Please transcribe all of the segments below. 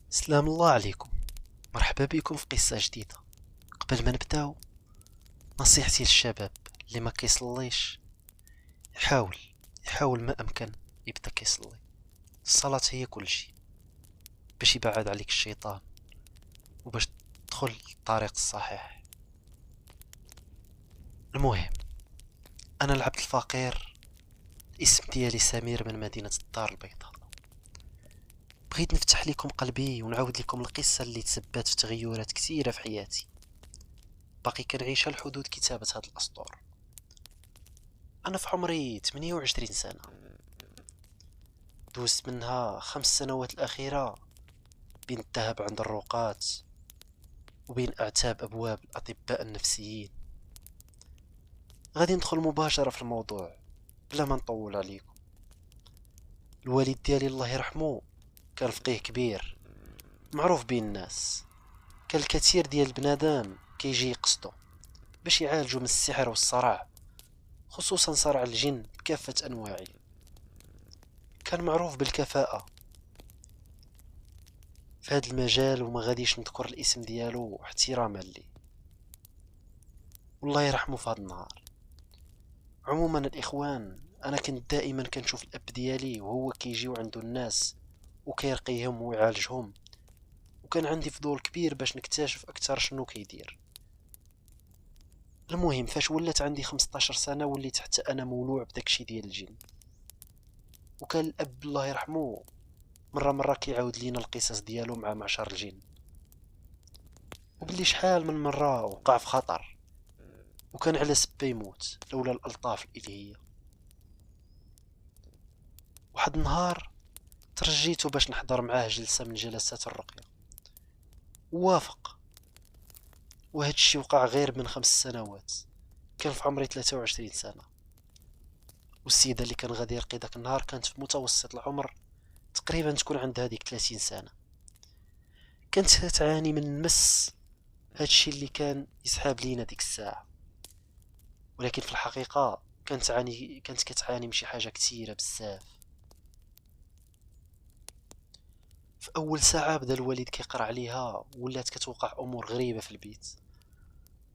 سلام الله عليكم. مرحبا بكم في قصة جديدة. قبل ما نبداو، نصيحتي للشباب اللي ما كيصليش يحاول ما امكن يبدا كيصلي. الصلاة هي كل شيء باش يبعد عليك الشيطان وباش تدخل الطريق الصحيح. المهم، انا العبد الفقير، الاسم ديالي سمير من مدينة الدار البيضاء. بغيت نفتح لكم قلبي ونعاود لكم القصة اللي تسببت في تغيرات كثيرة في حياتي، باقي كنعيشها لحدود كتابة هاد الأسطور. أنا في عمري 28 سنة، دوزت منها 5 سنوات الأخيرة بين الذهاب عند الرقاة وبين أعتاب أبواب الأطباء النفسيين. غادي ندخل مباشرة في الموضوع بلا ما نطول عليكم. الوالد ديالي الله يرحمه كان فقيه كبير معروف بين الناس. كان الكثير ديال البنادم كيجي يقصدو باش يعالجوا من السحر والصرع، خصوصا صرع الجن بكافة أنواعه. كان معروف بالكفاءة في هذا المجال وما غاديش نذكر الاسم ديالو احتراما لي، والله يرحمه في هذا النهار. عموما الاخوان، انا كنت دائما كنشوف الاب ديالي وهو كيجيو عنده الناس وكيرقيهم ويعالجهم، وكان عندي فضول كبير باش نكتشف اكثر شنو كيدير. المهم، فاش ولات عندي 15 سنة وليت حتى انا مولوع بداكشي ديال الجن. وكان الاب الله يرحمه مرة كيعاود لينا القصص ديالو مع معشر الجن، وبلي شحال من مرة وقع في خطر وكان على سبه يموت لولا الألطاف الإلهية. واحد النهار ترجيته باش نحضر معاه جلسة من جلسات الرقية، ووافق. وهاد الشي وقع غير من 5 سنوات، كان في عمري 23 سنة. والسيدة اللي كان غادي يرقي داك النهار كانت في متوسط العمر، تقريبا تكون عندها هذيك 30 سنة. كانت تعاني من المس، هادشي اللي كان يسحاب لينا ديك الساعة، ولكن في الحقيقة كانت كتعاني من شي حاجة كثيرة بزاف. في اول ساعة بدا الوالد كيقرا عليها، ولات كتوقع امور غريبة في البيت،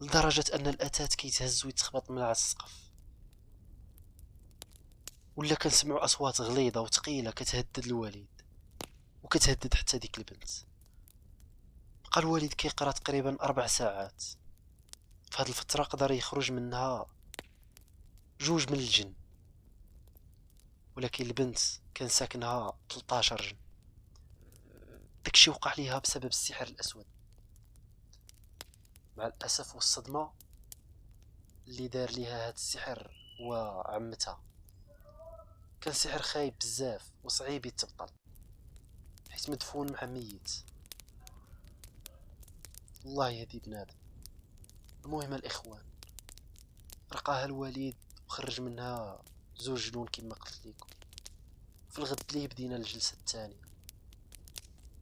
لدرجة ان الاثاث كيتهز ويتخبط من على السقف. ولا كنسمعوا اصوات غليظة وثقيلة كتهدد الوالد وكتهدد حتى ديك البنت. بقى الوالد كيقرا تقريبا 4 ساعات. في هاد الفترة قدر يخرج منها 2 من الجن، ولكن البنت كان ساكنها 13 جن. داكشي وقع ليها بسبب السحر الاسود. مع الاسف والصدمة، اللي دار ليها هاد السحر هو عمتها. كان سحر خايب بزاف وصعيب يتبطل، حيت مدفون مع ميت. الله يهدي بنادم. المهم الاخوان، رقاها الوالد وخرج منها 2 جنون كما قلت لكم. في الغد ليه بدينا الجلسة الثانية.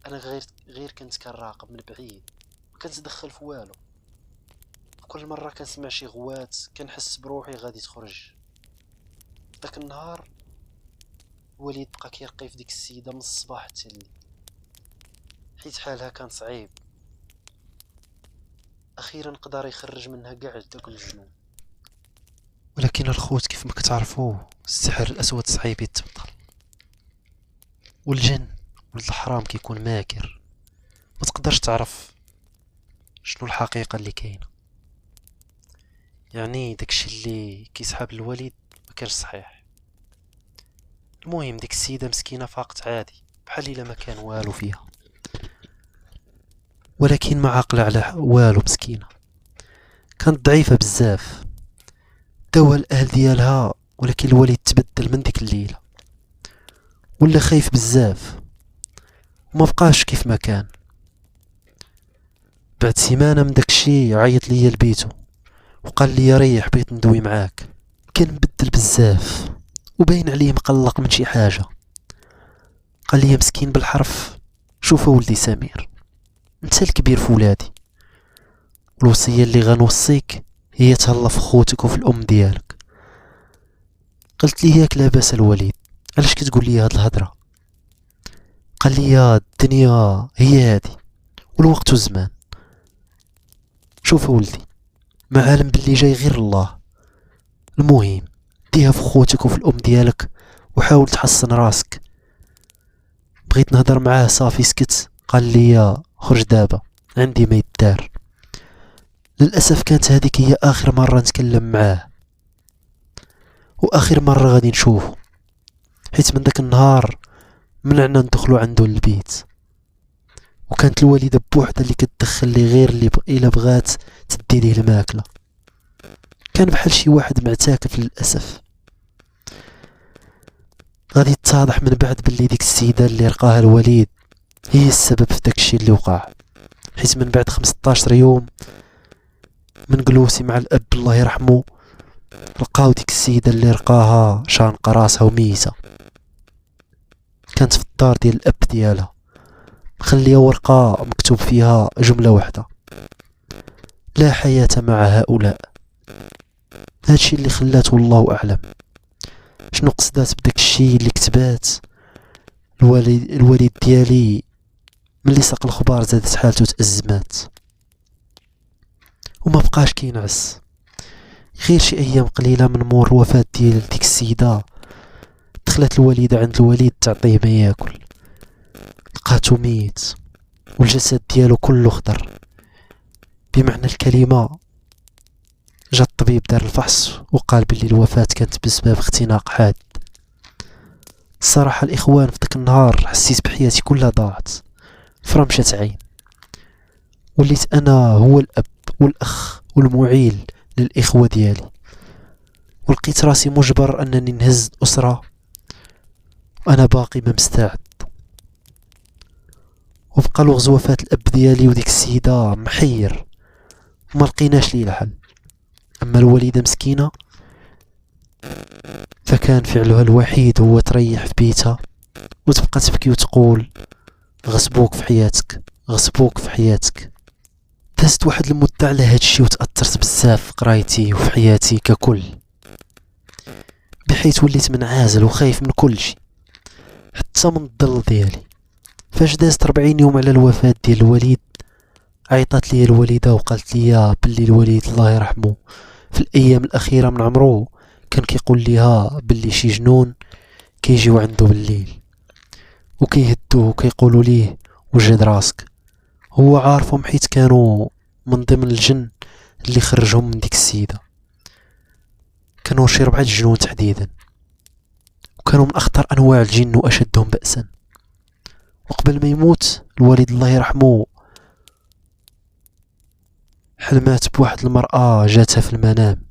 انا غير كنت كنراقب من بعيد، ما كنتدخل في والو. كل مرة كنسمع شي غوات كنحس بروحي غادي تخرج. داك النهار الوالد بقى كيرقي في ديك السيدة من الصباح حتى الليل، حيت حالها كان صعيب. اخيرا قدر يخرج منها كاع داك الجنون. ولكن الخوت كيف ما كتعرفوا، السحر الاسود صعيب يتبطل، والجن ولد الحرام كيكون ماكر، ما تقدرش تعرف شنو الحقيقة اللي كاينة. يعني داكشي اللي كيسحاب الوالد ما كانش صحيح. المهم، ديك السيدة مسكينة فاقت عادي بحال الا ما كان والو فيها، ولكن ما عاقله على والو. مسكينة كانت ضعيفة بزاف. داوها الاهل ديالها، ولكن الوالد تبدل من ديك الليلة، ولا خايف بزاف وما بقاش كيف ما كان. بعد سيمانة من داكشي عيط ليا لبيتو وقال لي ريح، بغيت ندوي معاك. كان مبدل بزاف وباين عليه مقلق من شي حاجة. قال لي مسكين بالحرف، شوف ولدي سمير، انت الكبير في ولادي، والوصية اللي غنوصيك هي تهلا في خوتك وفي الام ديالك. قلت لي ياك لاباس الوليد، علاش كتقول لي هاد الهضرة؟ قال لي يا الدنيا هي هادي والوقت والزمان. شوف ولدي، ما عالم باللي جاي غير الله. المهم ديها في خوتك وفي الام ديالك وحاول تحسن راسك. بغيت نهضر معاه صافي سكت. قال لي خرج دابا عندي ما يدار. للاسف كانت هذيك هي اخر مره نتكلم معاه واخر مره غادي نشوفه، حيت من داك النهار منعنا ندخلو عنده للبيت. وكانت الوالده بوحدها اللي كتدخل لي غير اللي الا بغات تدي ليه الماكله. كان بحال شي واحد معتكف للاسف. غادي يتضح من بعد باللي ديك السيده اللي لقاها الوليد هي السبب في داك الشيء اللي وقع، حيت من بعد 15 يوم من جلوسي مع الاب الله يرحمه لقاو ديك السيده اللي لقاها شانقه راسها وميته. كانت في الدار ديال الاب ديالها مخليه ورقه مكتوب فيها جمله واحده: لا حياه مع هؤلاء. هادشي اللي خلات والله اعلم شنو قصدات بداك الشيء اللي كتبات. الوالد ديالي ملي ساق الخبار زادت حالته تأزمات وما بقاش كينعس. غير شي ايام قليله من مور الوفاه ديال ديك السيده دخلت الوالده عند الوليد تعطيه ما ياكل. لقاتو ميت والجسد ديالو كله خضر بمعنى الكلمه. جا الطبيب دار الفحص وقال باللي الوفاه كانت بسبب اختناق حاد. الصراحه الاخوان في داك النهار حسيت بحياتي كلها ضاعت فرمشة عين. وليت انا هو الاب والاخ والمعيل للاخوه ديالي، ولقيت راسي مجبر انني نهز الاسره وانا باقي ما مستعد. وبقى لغز وفاه الاب ديالي وديك السيده محير وما لقيناش ليه الحل. اما الوالده مسكينه فكان فعلها الوحيد هو تريح في بيتها وتبقى تبكي وتقول غصبوك في حياتك، غصبوك في حياتك. دازت واحد المدة على هادشي وتأثرت بزاف في قرايتي وفي حياتي ككل، بحيث وليت منعزل وخايف من كل شي حتى من الظل ديالي. فاش دازت 40 يوم على الوفاة ديال الوليد عيطات لي الوالدة وقالت لي باللي الوليد الله يرحمه في الايام الاخيرة من عمرو كان كيقول ليها باللي شي جنون كيجيو عنده بالليل وكيهدوه وكيقولوا ليه وجد راسك. هو عارفهم حيت كانوا من ضمن الجن اللي خرجهم من ديك السيدة. كانوا شي 4 جنون تحديدا وكانوا من اخطر انواع الجن واشدهم بأسا. وقبل ما يموت الوالد الله يرحمه حلمات بواحد المرأة جاتها في المنام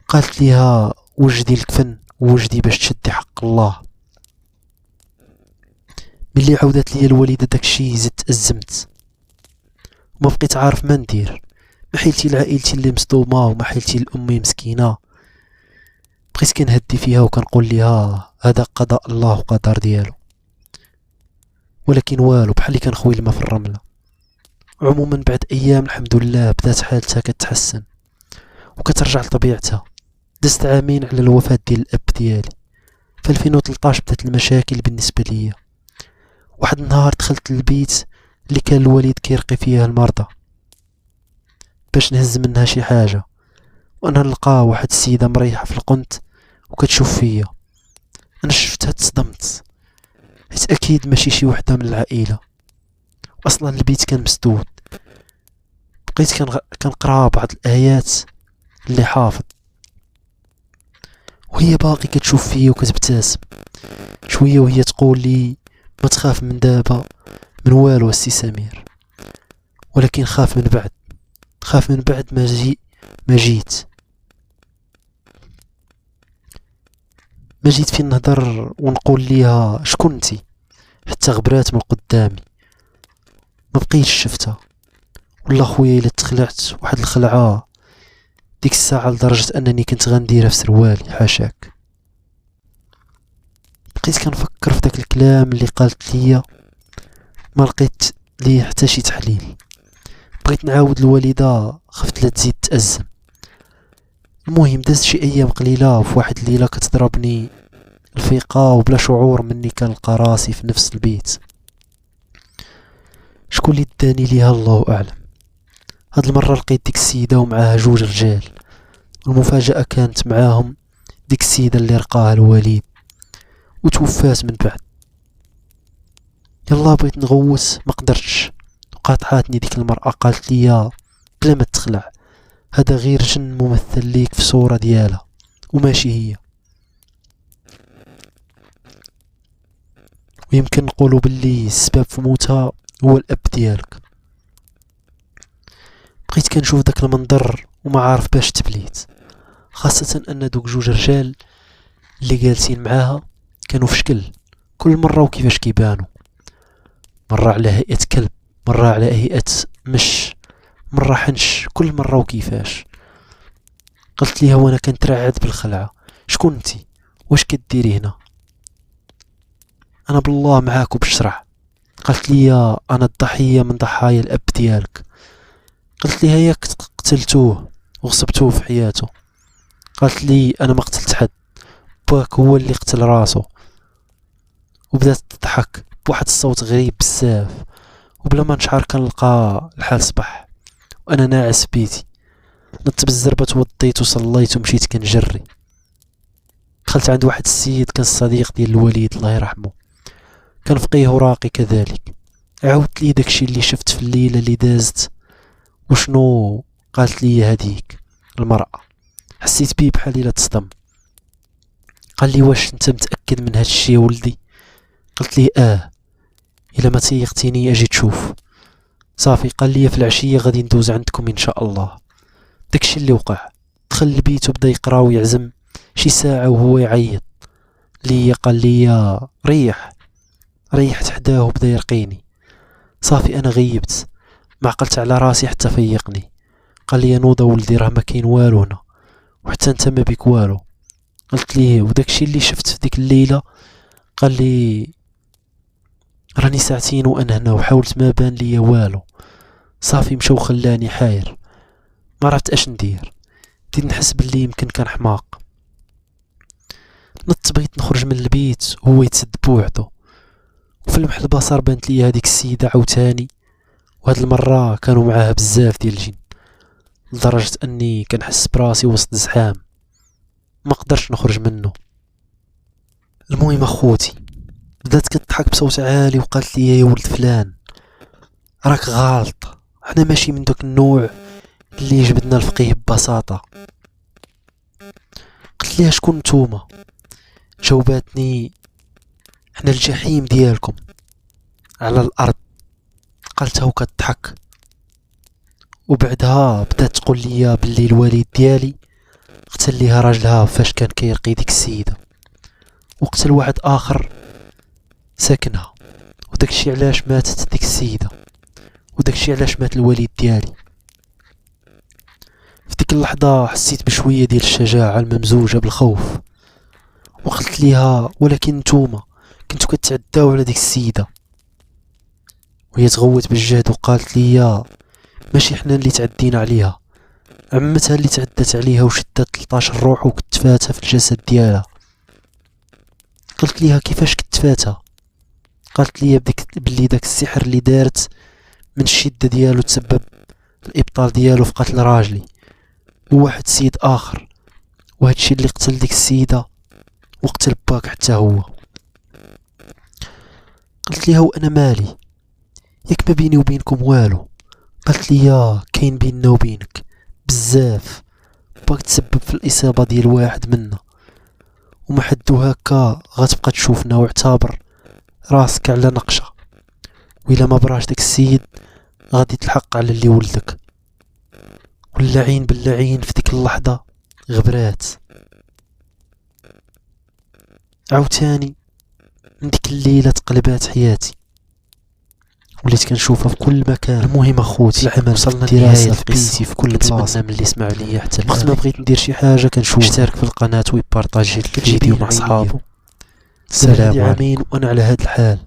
قالت ليها وجدي الكفن ووجدي باش تشدي حق الله. ملي عاودت لي الوالده داكشي زدت تأزمت وما بقيت عارف ما ندير. ما حيلتي لعائلتي اللي مصدومه وما حيلتي لامي مسكينه. بقيت كنهدي فيها وكنقول ليها هذا قضاء الله وقدر ديالو، ولكن والو بحال كنخوي الماء في الرمله. عموما بعد ايام الحمد لله بدات حالتها كتحسن وكترجع لطبيعتها. دزت عامين على الوفاه ديال الاب ديالي. في 2013 بدات المشاكل بالنسبه ليا. واحد النهار دخلت للبيت اللي كان الوليد كيرقي فيها المرضى باش نهز منها شي حاجه، وانا نلقى واحد السيده مريحه في القنت وكتشوف فيا. انا شفتها تصدمت حيت اكيد ماشي شي وحده من العائله. اصلا البيت كان مسدود. بقيت كنقرا بعض الايات اللي حافظ وهي باقي كتشوف فيا وكتبتسم شويه وهي تقول لي ما تخاف من دابا من والو السي سمير، ولكن خاف من بعد ما جيت فين نهضر ونقول ليها شكون انتي، حتى غبرات من قدامي ما بقيتش شفتها. والله خويا الا تخلعت واحد الخلعه ديك الساعه لدرجه انني كنت غنديرها في سروالي حاشاك. بقيت كنفكر في داك الكلام اللي قالت ليا ما لقيت ليه حتى شي تحليل. بغيت نعاود الوالده خفت لا تزيد تأزم. المهم دازت شي ايام قليله وفي واحد الليله كتضربني الفيقة وبلا شعور مني كنلقى راسي في نفس البيت. شكون اللي داني ليها الله اعلم. هاد المرة لقيت ديك السيدة ومعاها جوج رجال، والمفاجأة كانت معاهم ديك السيدة اللي رقاها الوليد وتوفات من بعد. يلا بغيت نغوت ما قدرتش، وقاطعاتني ديك المرأة قالت لي بلا ما تخلع هذا غير جن ممثل ليك في صورة ديالها وماشي هي، ويمكن نقولوا باللي السبب في موتها هو الاب ديالك. بقيت كنشوف داك المنظر وما عارف باش تبليت، خاصة ان دوك جوج رجال اللي جالسين معاها كانوا في شكل كل مرة وكيفاش كيبانوا، مرة على هيئة كلب، مرة على هيئة مش، مرة حنش، كل مرة وكيفاش. قلت ليها وانا كنترعد بالخلعة شكون انتي واش كديري هنا؟ انا بالله معاك وبشرح. قالت لي انا الضحية من ضحايا الاب ديالك. قلت ليها ياك قتلتوه وغصبتوه في حياته؟ قالت لي انا ما قتلت حد، باك هو اللي قتل راسه. وبدات تضحك بواحد الصوت غريب بزاف، وبلا ما نشعر كنلقى الحال صباح وانا ناعس بيتي. نط بالزربة توضيت وصليت ومشيت كنجري. دخلت عند واحد السيد كان صديق ديال الوليد الله يرحمه، كان فقيه وراقي كذلك. عاودت لي داكشي اللي شفت في الليلة اللي دازت وشنو قالت لي هذيك المرأة. حسيت بيه بحال الا تصدم. قال لي واش انت متأكد من هادشي يا ولدي؟ قلت لي الا ما تيقتيني اجي تشوف. صافي قال لي في العشية غادي ندوز عندكم ان شاء الله. داكشي اللي وقع. دخل لبيت وبدا يقرا ويعزم شي ساعة وهو يعيط ليا. قال لي ريحت حداه وبدا يرقيني. صافي انا غيبت، ما عقلت على راسي حتى فيقني. قال لي نوضه ولدي راه ما كاين والو هنا وحتى انت ما بيك والو. قلت ليه وداكشي اللي شفت في ديك الليله؟ قال لي راني ساعتين وانا هنا وحاولت ما بان لي والو. صافي مشى وخلاني حاير، ما عرفت اش ندير. بديت نحس باللي يمكن كان حماق. نط بغيت نخرج من البيت وهو يتسد بوحدو، وفي لمح البصر بانت لي هذيك السيدة عاوتاني، وهاد المرة كانوا معاها بزاف ديال الجن لدرجة اني كنحس براسي وسط زحام ما قدرش نخرج منه. المهم اخوتي بدات كتضحك بصوت عالي وقالت لي يا ولد فلان راك غالط، حنا ماشي من دوك النوع اللي جبدنا الفقيه ببساطة. قلت ليها شكون نتوما؟ جاوباتني حنا الجحيم ديالكم على الارض. قالتها وكتضحك، وبعدها بدات تقول لي باللي الوالد ديالي قتل ليها راجلها فاش كان كيرقي ديك السيده، وقتل واحد اخر ساكنها، وداكشي علاش ماتت ديك السيده، وداكشي علاش مات الوالد ديالي. في ديك اللحظه حسيت بشويه ديال الشجاعه الممزوجه بالخوف، وقلت ليها ولكن نتوما كنتو كتعداو على ديك السيده. وهي تغوت بالجهد وقالت لي ماشي حنا اللي تعدينا عليها، عمتها اللي تعدت عليها وشدت 13 روح وكتفاتها في الجسد ديالها. قلت ليها كيفاش كتفاتها؟ قالت لي باللي داك السحر اللي دارت من الشدة ديالو تسبب الابطال ديالو في قتل راجلي وواحد سيد اخر، وهادشي اللي قتل ديك السيدة وقتل باك حتى هو. قلت ليها وانا مالي، ياك ما بيني وبينكم والو؟ قالت لي كاين بيننا وبينك بزاف، باك تسبب في الاصابة ديال واحد منا، وما حدو هكا غتبقى تشوفنا واعتبر راسك على نقشة، وإلا ما براش داك السيد غادي تلحق على اللي ولدك. واللعين باللعين في ديك اللحظة غبرات. عاوتاني من ديك الليلة تقلبات حياتي، وليت كنشوفها في كل مكان. المهم اخوتي العمل وصلنا لنهاية في بيتي في كل بلاصة. من اللي سمع ليا حتى الآن وقت ما بغيت ندير شي حاجة كنشوف اشترك في القناة ويبارطاجي الفيديو مع صحابو. سلام عليكم. وانا على هاد الحال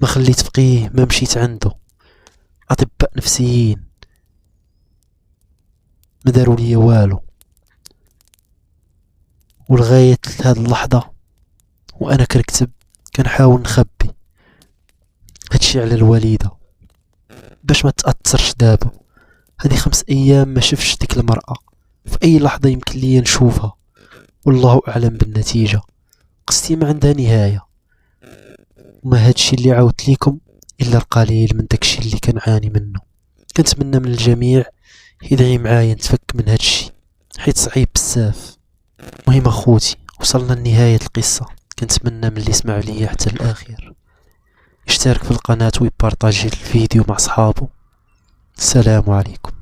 ما خليت فقيه، ما مشيت عنده، اطباء نفسيين ما داروا لي والو، ولغاية هاد اللحظة وانا كنكتب كنحاول نخبي هادشي على الوالدة باش ما تأثرش دابا. هادي 5 ايام ما شفتش ديك المرأة، في اي لحظة يمكن ليا نشوفها والله اعلم بالنتيجة. قصتي ما عندها نهاية، وما هادشي اللي عاودت ليكم الا القليل من داكشي اللي كنعاني منه. كنتمنى من الجميع يدعي معايا نتفك من هادشي حيت صعيب بزاف. مهم اخوتي، وصلنا لنهاية القصة. كنتمنى من اللي سمعوا ليا حتى الاخير يشترك في القناة ويبارطاجي الفيديو مع صحابه. السلام عليكم.